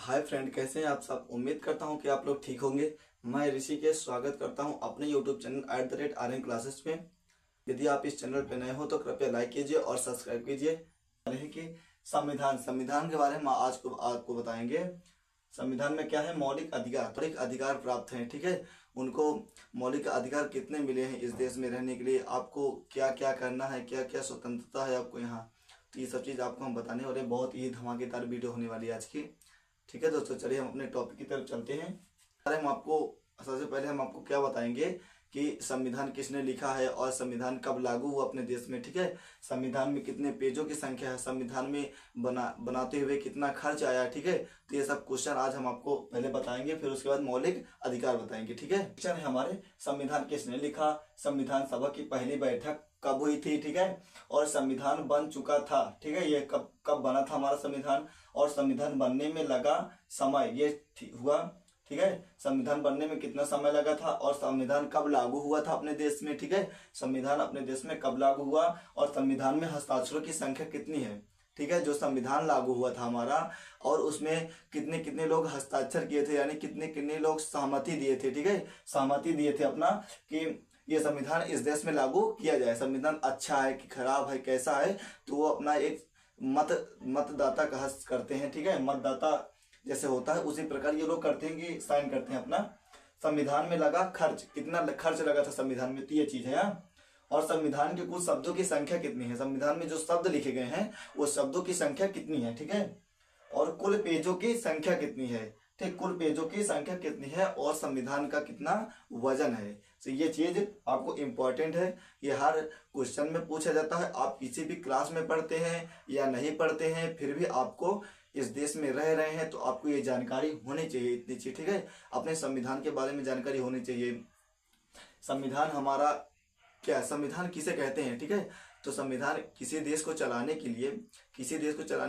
Hi friend, कैसे हैं आप सब। उम्मीद करता हूं कि आप लोग ठीक होंगे। मैं ऋषिकेश स्वागत करता हूं अपने यूट्यूब चैनल @RN क्लासेस में। यदि आप इस चैनल पर नए हो तो कृपया लाइक कीजिए और सब्सक्राइब कीजिए। है कि संविधान संविधान के बारे में आज को आपको बताएंगे। संविधान में क्या है, मौलिक अधिकार प्राप्त हैं। ठीक है, उनको मौलिक अधिकार कितने मिले हैं इस देश में रहने के लिए, आपको क्या क्या करना है, क्या क्या स्वतंत्रता है आपको यहाँ। तो ये सब चीज़ आपको हम बताने वाले। बहुत ही धमाकेदार वीडियो होने वाली है आज की। ठीक है दोस्तों, चलिए हम अपने टॉपिक की तरफ चलते हैं। सबसे पहले हम आपको क्या बताएंगे कि संविधान किसने लिखा है और संविधान कब लागू हुआ अपने देश में। ठीक है, संविधान में कितने पेजों की संख्या है, संविधान में बनाते हुए कितना खर्च आया। ठीक है, तो ये सब क्वेश्चन आज हम आपको पहले बताएंगे, फिर उसके बाद मौलिक अधिकार बताएंगे। ठीक है, क्वेश्चन है हमारे, संविधान किसने लिखा, संविधान सभा की पहली बैठक कब हुई थी। ठीक है, और संविधान बन चुका था। ठीक है, ये कब कब बना था हमारा संविधान, और संविधान बनने में लगा समय ये हुआ। ठीक है, संविधान बनने में कितना समय लगा था, और संविधान कब लागू हुआ था अपने देश में। ठीक है, संविधान अपने देश में कब लागू हुआ, और संविधान में हस्ताक्षरों की संख्या कितनी है। ठीक है, जो संविधान लागू हुआ था हमारा, और उसमें कितने कितने लोग हस्ताक्षर किए थे, यानी कितने कितने लोग सहमति दिए थे। ठीक है, सहमति दिए थे अपना कि ये संविधान इस देश में लागू किया जाए। संविधान अच्छा है कि खराब है, कैसा है, तो वो अपना एक मतदाता का हस्त करते हैं। ठीक है, मतदाता जैसे होता है उसी प्रकार ये लोग करते हैं कि साइन करते हैं अपना। संविधान में लगा खर्च, कितना खर्च लगा था संविधान में, तो ये चीज है। और संविधान के कुल शब्दों की संख्या कितनी है, संविधान में जो शब्द लिखे गए हैं वो शब्दों की संख्या कितनी है। ठीक है, और कुल पेजों की संख्या कितनी है। ठीक, कुल पेजों की संख्या कितनी है, और संविधान का कितना वजन है। तो ये चीज आपको इम्पोर्टेंट है, ये हर क्वेश्चन में पूछा जाता है। आप किसी भी क्लास में पढ़ते हैं या नहीं पढ़ते हैं, फिर भी आपको इस देश में रह रहे हैं तो आपको ये जानकारी होनी चाहिए, इतनी चीज। ठीक है, अपने संविधान के बारे में जानकारी होनी चाहिए। संविधान हमारा क्या, संविधान किसे कहते हैं। ठीक है, तो संविधान किसी देश को चलाने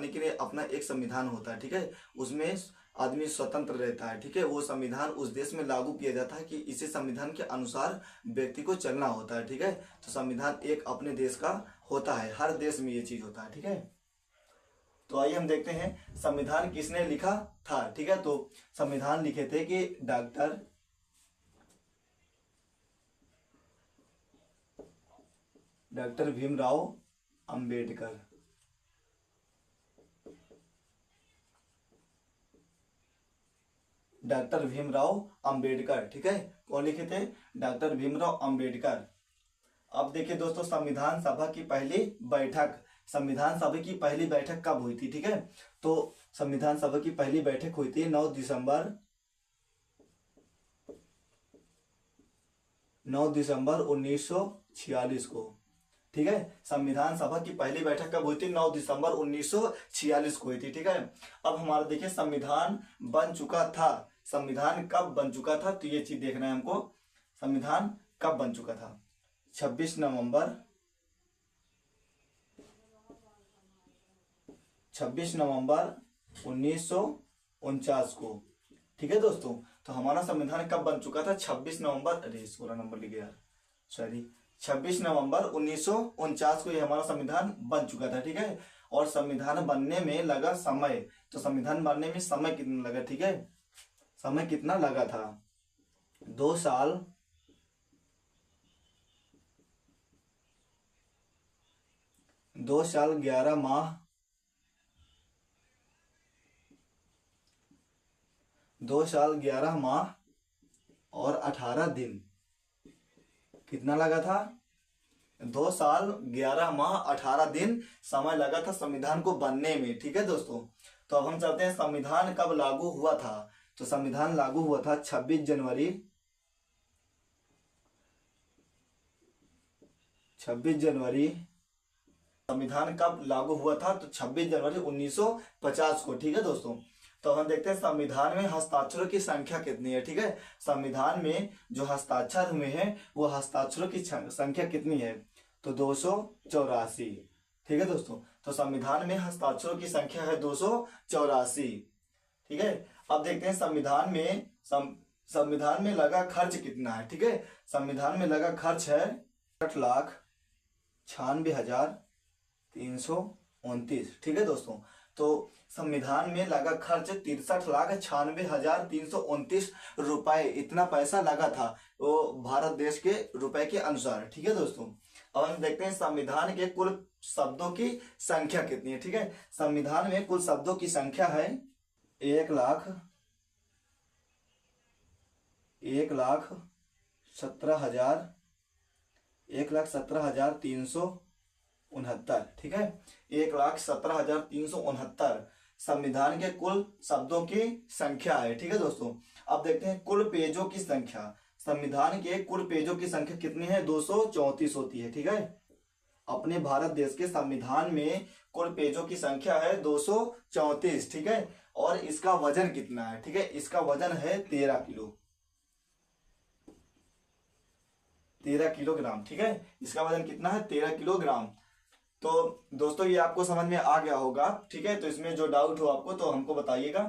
के लिए अपना एक संविधान होता है। ठीक है, उसमें आदमी स्वतंत्र रहता है। ठीक है, वो संविधान उस देश में लागू किया जाता है कि इसी संविधान के अनुसार व्यक्ति को चलना होता है। ठीक है, तो संविधान एक अपने देश का होता है, हर देश में ये चीज होता है। ठीक है, तो आइए हम देखते हैं संविधान किसने लिखा था। ठीक है, तो संविधान लिखे थे कि डॉक्टर भीमराव अंबेडकर। डॉक्टर भीमराव अंबेडकर। ठीक है, कौन लिखे थे, डॉक्टर भीमराव अंबेडकर। अब देखिए दोस्तों, संविधान सभा की पहली बैठक कब हुई थी। ठीक है, तो संविधान सभा की पहली बैठक हुई थी 9 दिसंबर 1946 को। ठीक है, संविधान सभा की पहली बैठक कब हुई थी, 9 दिसंबर 1946 को हुई थी। ठीक है, अब हमारा देखिए संविधान बन चुका था, संविधान कब बन चुका था, तो ये चीज देखना है हमको। संविधान कब बन चुका था, 26 नवंबर 1949 को। ठीक है दोस्तों, तो हमारा संविधान कब बन चुका था, 26 नवंबर, अरे 16 नंबर लिख गया, सॉरी, 26 नवंबर 1949 को ये हमारा संविधान बन चुका था। ठीक है, और संविधान बनने में लगा समय, तो संविधान बनने में समय कितना लगा। ठीक है, समय कितना लगा था, 2 साल 11 माह 2 साल 11 माह और 18 दिन। कितना लगा था, 2 साल 11 माह 18 दिन समय लगा था संविधान को बनने में। ठीक है दोस्तों, तो अब हम चलते हैं संविधान कब लागू हुआ था। तो संविधान लागू हुआ था 26 जनवरी 26 जनवरी। संविधान कब लागू हुआ था, तो 26 जनवरी 1950 को। ठीक है दोस्तों, तो हम देखते हैं संविधान में हस्ताक्षरों की संख्या कितनी है। ठीक है, संविधान में जो हस्ताक्षर हुए हैं वो हस्ताक्षरों की संख्या कितनी है, तो 284। ठीक है दोस्तों, तो संविधान में हस्ताक्षरों की संख्या है 284। ठीक है, अब देखते हैं संविधान में लगा खर्च कितना है। ठीक है, संविधान में लगा खर्च है 8,96,329। ठीक है दोस्तों, तो संविधान में लगा खर्च 63,96,329 रुपए, इतना पैसा लगा था वो भारत देश के रुपए के अनुसार। ठीक है दोस्तों, अब हम देखते हैं संविधान के कुल शब्दों की संख्या कितनी है। ठीक है, संविधान में कुल शब्दों की संख्या है 1,17,369। ठीक है, 1,17,369 संविधान के कुल शब्दों की संख्या है। ठीक है दोस्तों, अब देखते हैं कुल पेजों की संख्या। संविधान के कुल पेजों की संख्या कितनी है? 234 होती है। ठीक है, अपने भारत देश के संविधान में कुल पेजों की संख्या है 234। ठीक है, और इसका वजन कितना है? ठीक है, इसका वजन है 13 किलो, 13 किलोग्राम। ठीक है, इसका वजन कितना है? 13 किलोग्राम। तो दोस्तों ये आपको समझ में आ गया होगा। ठीक है, तो इसमें जो डाउट हो आपको तो हमको बताइएगा।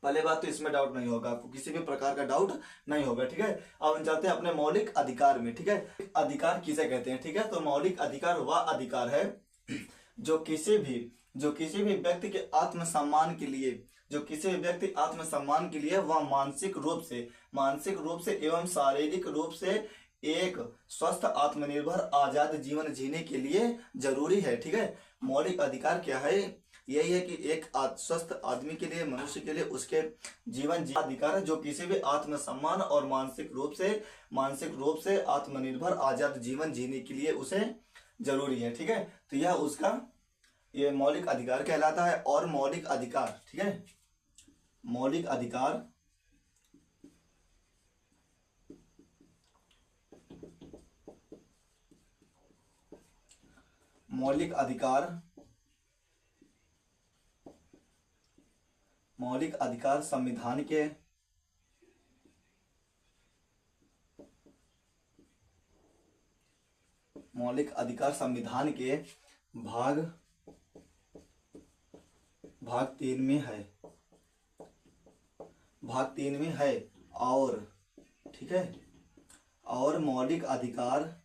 पहले बात तो इसमें डाउट नहीं होगा, आपको किसी भी प्रकार का डाउट नहीं होगा। ठीक है, अब हम चलते हैं अपने मौलिक अधिकार में। ठीक है, अधिकार किसे कहते हैं? ठीक है, तो मौलिक अधिकार वह अधिकार है जो किसी भी व्यक्ति के आत्मसम्मान के लिए, वह मानसिक रूप से एवं शारीरिक रूप से एक स्वस्थ आत्मनिर्भर आजाद जीवन जीने के लिए जरूरी है। ठीक है, मौलिक अधिकार क्या है? यही है कि एक स्वस्थ आदमी के लिए, मनुष्य के लिए उसके जीवन अधिकार है जो किसी भी आत्मसम्मान और मानसिक रूप से आत्मनिर्भर आजाद जीवन जीने के लिए उसे जरूरी है। ठीक है, तो यह उसका ये मौलिक अधिकार कहलाता है। और मौलिक अधिकार, ठीक है, मौलिक अधिकार संविधान के भाग 3 में है। और ठीक है, और मौलिक अधिकार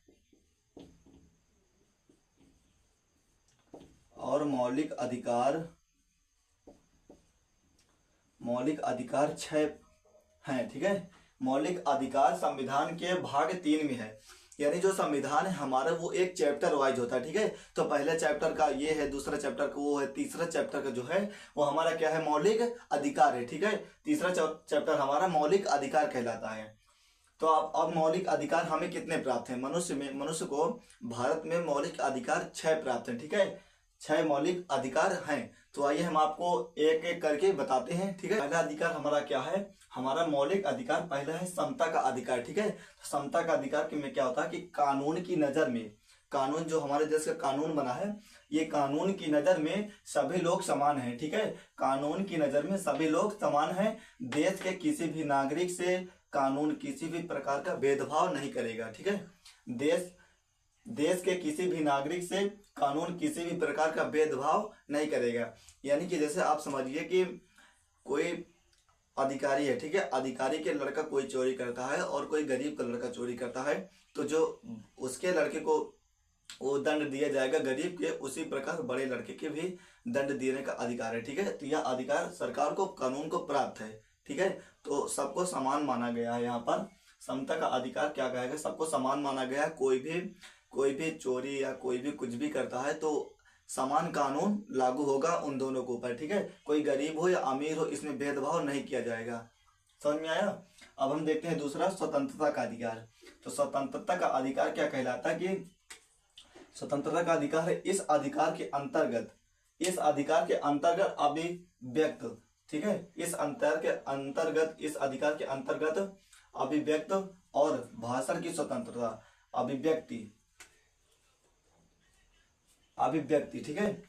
6 हैं। ठीक है, मौलिक अधिकार संविधान के भाग 3 में है। यानी जो संविधान है हमारा वो एक चैप्टर वाइज होता है। ठीक है, तो पहले चैप्टर का ये है, दूसरा चैप्टर का वो है, तीसरा चैप्टर का जो है वो हमारा क्या है? मौलिक अधिकार है। ठीक है, तीसरा चैप्टर हमारा मौलिक अधिकार कहलाता है। तो अब मौलिक अधिकार हमें कितने प्राप्त हैं? मनुष्य को भारत में मौलिक अधिकार 6 प्राप्त हैं। ठीक है, 6 मौलिक अधिकार हैं। तो आइए हम आपको एक एक करके बताते हैं। ठीक है, पहला अधिकार हमारा क्या है? हमारा मौलिक अधिकार पहला है समता का अधिकार। ठीक है, समता का अधिकार में क्या होता है कि कानून की नजर में, कानून जो हमारे देश का कानून बना है, ये कानून की नजर में सभी लोग समान हैं। ठीक है, कानून की नजर में सभी लोग समान हैं। देश के किसी भी नागरिक से कानून किसी भी प्रकार का भेदभाव नहीं करेगा। ठीक है, देश के किसी भी नागरिक से कानून किसी भी प्रकार का भेदभाव नहीं करेगा। यानी कि जैसे आप समझिए कि कोई अधिकारी है। ठीक है, अधिकारी के लड़का कोई चोरी करता है और कोई गरीब का लड़का चोरी करता है, तो जो उसके लड़के को वो दंड दिया जाएगा गरीब के, उसी प्रकार बड़े लड़के के भी दंड देने का अधिकार है। ठीक है, तो यह अधिकार सरकार को, कानून को प्राप्त है। ठीक है, तो सबको समान माना गया है। यहाँ पर समता का अधिकार क्या कहेगा? सबको समान माना गया है। कोई भी चोरी या कोई भी कुछ भी करता है तो समान कानून लागू होगा उन दोनों के ऊपर। ठीक है, कोई गरीब हो या अमीर हो, इसमें भेदभाव नहीं किया जाएगा। समझ में आया? अब हम देखते हैं दूसरा, स्वतंत्रता का अधिकार। तो स्वतंत्रता का अधिकार क्या कहलाता है कि स्वतंत्रता का अधिकार है इस अधिकार के अंतर्गत अभिव्यक्त, ठीक है, इस अधिकार के अंतर्गत अभिव्यक्त और भाषण की स्वतंत्रता, अभिव्यक्ति, ठीक है,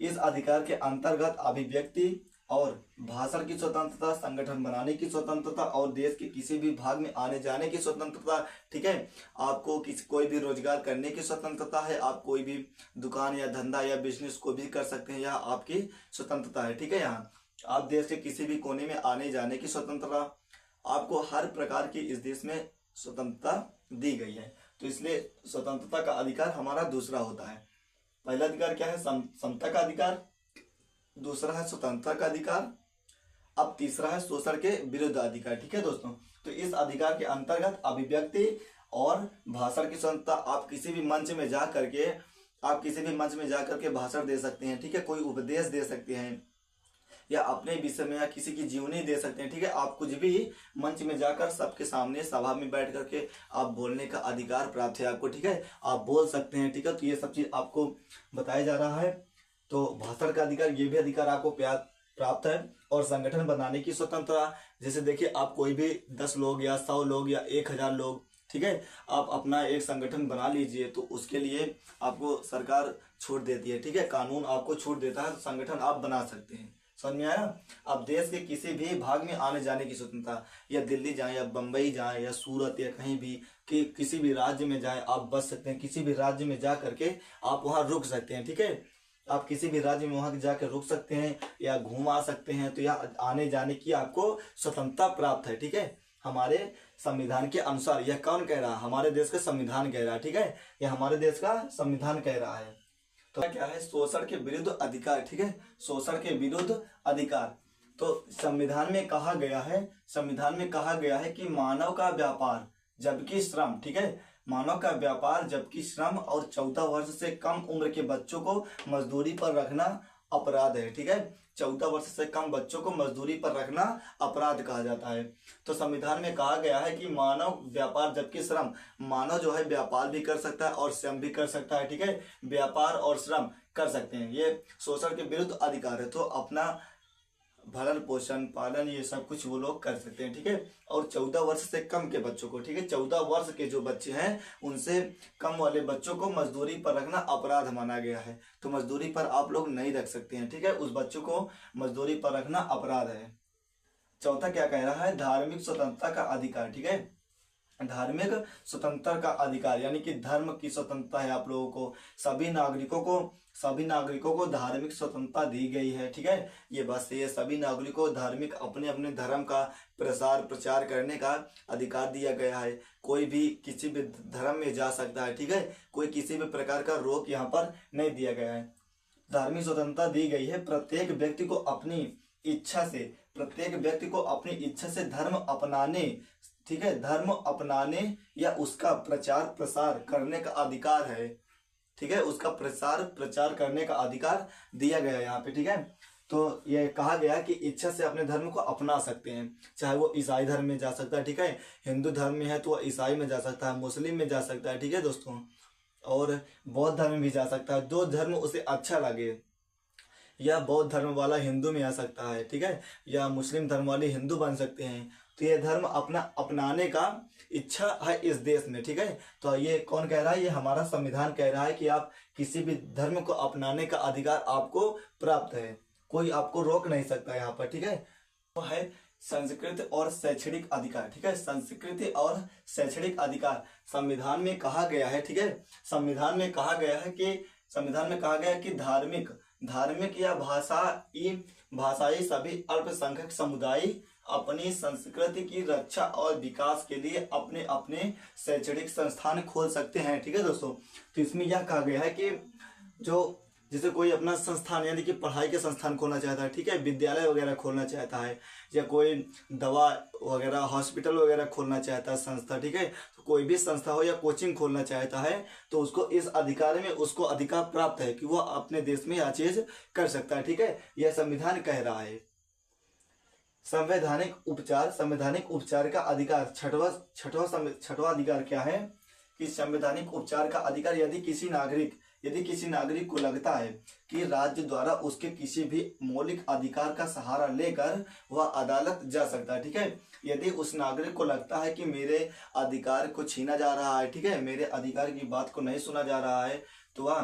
इस अधिकार के अंतर्गत अभिव्यक्ति और भाषण की स्वतंत्रता, संगठन बनाने की स्वतंत्रता और देश के किसी भी भाग में आने जाने की स्वतंत्रता। ठीक है, आपको कोई भी रोजगार करने की स्वतंत्रता है, आप कोई भी दुकान या धंधा या बिजनेस को भी कर सकते हैं, यह आपकी स्वतंत्रता है। ठीक है, यहाँ आप देश के किसी भी कोने में आने जाने की स्वतंत्रता, आपको हर प्रकार की इस देश में स्वतंत्रता दी गई है। तो इसलिए स्वतंत्रता का अधिकार हमारा दूसरा होता है। पहला अधिकार क्या है? समता का अधिकार, दूसरा है स्वतंत्रता का अधिकार, अब तीसरा है शोषण के विरुद्ध अधिकार। ठीक है दोस्तों, तो इस अधिकार के अंतर्गत अभिव्यक्ति और भाषण की स्वतंत्रता। आप किसी भी मंच में जा करके भाषण दे सकते हैं। ठीक है, कोई उपदेश दे सकते हैं या अपने विषय में या किसी की जीवनी दे सकते हैं। ठीक है, आप कुछ भी मंच में जाकर सबके सामने सभा में बैठ करके आप बोलने का अधिकार प्राप्त है आपको। ठीक है, आप बोल सकते हैं। ठीक है, तो ये सब चीज आपको बताया जा रहा है। तो भाषण का अधिकार, ये भी अधिकार आपको प्राप्त है। और संगठन बनाने की स्वतंत्रता, जैसे देखिए आप कोई भी 10 लोग या 100 लोग या 1000 लोग, ठीक है, आप अपना एक संगठन बना लीजिए तो उसके लिए आपको सरकार छूट देती है। ठीक है, कानून आपको छूट देता है, संगठन आप बना सकते हैं। समझ में आया? आप देश के किसी भी भाग में आने जाने की स्वतंत्रता, या दिल्ली जाएं या बम्बई जाएं या सूरत या कहीं भी कि किसी भी राज्य में जाएं आप बच सकते हैं। किसी भी राज्य में जा करके आप वहां रुक सकते हैं। ठीक है, आप किसी भी राज्य में वहां जाकर रुक सकते हैं या घूम आ सकते हैं। तो यह आने जाने की आपको स्वतंत्रता प्राप्त है। ठीक है, हमारे संविधान के अनुसार। यह कौन कह रहा है? हमारे देश का संविधान कह रहा है। ठीक है, यह हमारे देश का संविधान कह रहा है। तो क्या है? शोषण के विरुद्ध अधिकार। ठीक है, शोषण के विरुद्ध अधिकार। तो संविधान में कहा गया है कि मानव का व्यापार जबकि श्रम, ठीक है, मानव का व्यापार जबकि श्रम और 14 वर्ष से कम उम्र के बच्चों को मजदूरी पर रखना अपराध है। ठीक है, 14 वर्ष से कम बच्चों को मजदूरी पर रखना अपराध कहा जाता है। तो संविधान में कहा गया है कि मानव व्यापार जबकि श्रम, मानव जो है व्यापार भी कर सकता है और श्रम भी कर सकता है। ठीक है, व्यापार और श्रम कर सकते हैं, ये शोषण के विरुद्ध अधिकार है। तो अपना भरण पोषण पालन ये सब कुछ वो लोग कर सकते हैं। ठीक है, और 14 वर्ष से कम के बच्चों को, ठीक है, 14 वर्ष के जो बच्चे हैं उनसे कम वाले बच्चों को मजदूरी पर रखना अपराध माना गया है। तो मजदूरी पर आप लोग नहीं रख सकते हैं। ठीक है, उस बच्चों को मजदूरी पर रखना अपराध है। चौथा क्या कह रहा है? धार्मिक स्वतंत्रता का अधिकार। ठीक है, धार्मिक स्वतंत्रता का अधिकार यानी कि धर्म की स्वतंत्रता है। आप लोगों को सभी नागरिकों को धार्मिक स्वतंत्रता दी गई है। ठीक है, ये बात सही है। सभी नागरिकों को धार्मिक अपने अपने धर्म का प्रचार करने का अधिकार दिया गया है। कोई भी किसी भी धर्म में जा सकता है। ठीक है, कोई किसी भी प्रकार का रोक यहाँ पर नहीं दिया गया है। धार्मिक स्वतंत्रता दी गई है। प्रत्येक व्यक्ति को अपनी इच्छा से धर्म अपनाने, ठीक है, धर्म अपनाने या उसका प्रचार प्रसार करने का अधिकार है। ठीक है, उसका प्रचार करने का अधिकार दिया गया है यहाँ पे। ठीक है, तो ये कहा गया कि इच्छा से अपने धर्म को अपना सकते हैं। चाहे वो ईसाई धर्म में जा सकता है, ठीक है, हिंदू धर्म में है तो वो ईसाई में जा सकता है, मुस्लिम में जा सकता है। ठीक है दोस्तों, और बौद्ध धर्म में भी जा सकता है। जो धर्म उसे अच्छा लगे, या बौद्ध धर्म वाला हिंदू में आ सकता है। ठीक है, या मुस्लिम धर्म वाले हिंदू बन सकते हैं। तो ये धर्म अपनाने का इच्छा है इस देश में। ठीक है, तो ये कौन कह रहा है? ये हमारा संविधान कह रहा है कि आप किसी भी धर्म को अपनाने का अधिकार आपको प्राप्त है, कोई आपको रोक नहीं सकता यहाँ पर। ठीक है, तो है संस्कृति और शैक्षणिक अधिकार। ठीक है, संस्कृति और शैक्षणिक अधिकार संविधान में कहा गया है। ठीक है, संविधान में कहा गया है कि धार्मिक या भाषाई सभी अल्पसंख्यक समुदाय अपनी संस्कृति की रक्षा और विकास के लिए अपने अपने शैक्षणिक संस्थान खोल सकते हैं। ठीक है दोस्तों, तो इसमें यह कहा गया है कि जो जैसे कोई अपना संस्थान यानी कि पढ़ाई के संस्थान खोलना चाहता है, ठीक है, विद्यालय वगैरह खोलना चाहता है, या कोई दवा वगैरह हॉस्पिटल वगैरह खोलना चाहता है संस्था, ठीक है, तो कोई भी संस्था हो या कोचिंग खोलना चाहता है तो उसको इस अधिकार में उसको अधिकार प्राप्त है कि वह अपने देश में यह चीज कर सकता है। ठीक है, यह संविधान कह रहा है। संवैधानिक उपचार का अधिकार, छठवां अधिकार क्या है कि संवैधानिक उपचार का अधिकार यदि किसी नागरिक को लगता है कि राज्य द्वारा उसके किसी भी मौलिक अधिकार का सहारा लेकर वह अदालत जा सकता है। ठीक है, यदि उस नागरिक को लगता है कि मेरे अधिकार को छीना जा रहा है, ठीक है, मेरे अधिकार की बात को नहीं सुना जा रहा है, तो वह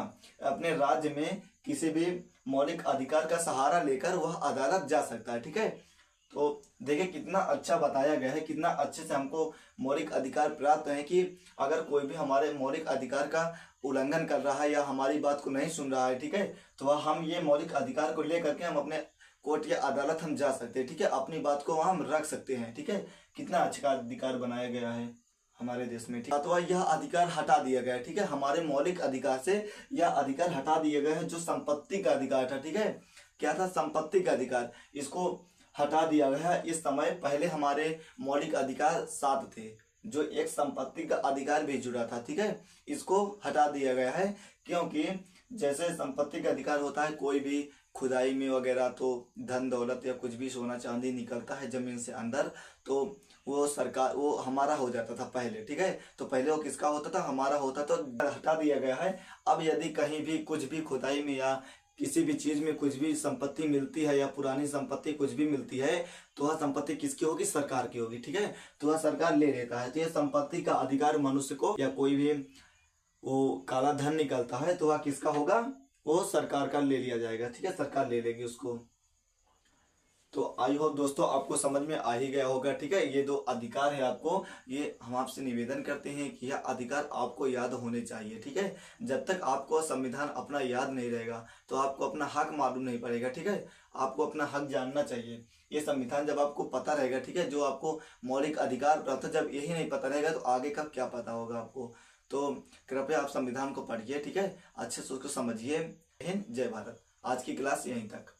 अपने राज्य में किसी भी मौलिक अधिकार का सहारा लेकर वह अदालत जा सकता है। ठीक है, तो देखिए कितना अच्छा बताया गया है, कितना अच्छे से हमको मौलिक अधिकार प्राप्त है कि अगर कोई भी हमारे मौलिक अधिकार का उल्लंघन कर रहा है या हमारी बात को नहीं सुन रहा है, ठीक है, तो हम ये मौलिक अधिकार को लेकर के हम अपने कोर्ट या अदालत हम जा सकते हैं। ठीक है, अपनी बात को हम रख सकते हैं। ठीक है, कितना अच्छा अधिकार बनाया गया है हमारे देश में। ठीक है, तो यह अधिकार हटा दिया गया है। ठीक है, हमारे मौलिक अधिकार से यह अधिकार हटा दिया गया है जो संपत्ति का अधिकार था। ठीक है, क्या था, संपत्ति का अधिकार, इसको हटा दिया गया है इस समय। पहले हमारे मौलिक अधिकार 7 थे, जो एक संपत्ति का अधिकार भी जुड़ा था, ठीक है, इसको हटा दिया गया है। क्योंकि जैसे संपत्ति का अधिकार होता है, कोई भी खुदाई में वगैरह तो धन दौलत या कुछ भी सोना चांदी निकलता है जमीन से अंदर, तो वो सरकार, वो हमारा हो जाता था पहले, ठीक है। तो पहले वो किसका होता था, हमारा होता, तो हटा दिया गया है। अब यदि कहीं भी कुछ भी खुदाई में या किसी भी चीज में कुछ भी संपत्ति मिलती है या पुरानी संपत्ति कुछ भी मिलती है, तो वह संपत्ति किसकी होगी, सरकार की होगी, ठीक है। तो वह सरकार ले लेता है। तो यह संपत्ति का अधिकार मनुष्य को, या कोई भी वो काला धन निकलता है तो वह किसका होगा, वो सरकार का ले लिया जाएगा, ठीक है, सरकार ले लेगी उसको। तो आई होप दोस्तों आपको समझ में आ ही गया होगा, ठीक है। ये 2 अधिकार है आपको, ये हम आपसे निवेदन करते हैं कि यह अधिकार आपको याद होने चाहिए, ठीक है। जब तक आपको संविधान अपना याद नहीं रहेगा तो आपको अपना हक मालूम नहीं पड़ेगा, ठीक है। आपको अपना हक जानना चाहिए। ये संविधान जब आपको पता रहेगा, ठीक है, जो आपको मौलिक अधिकार प्राप्त है, जब यही नहीं पता रहेगा तो आगे का क्या पता होगा आपको। तो कृपया आप संविधान को पढ़िए, ठीक है, अच्छे से उसको समझिए। जय भारत। आज की क्लास यहीं तक।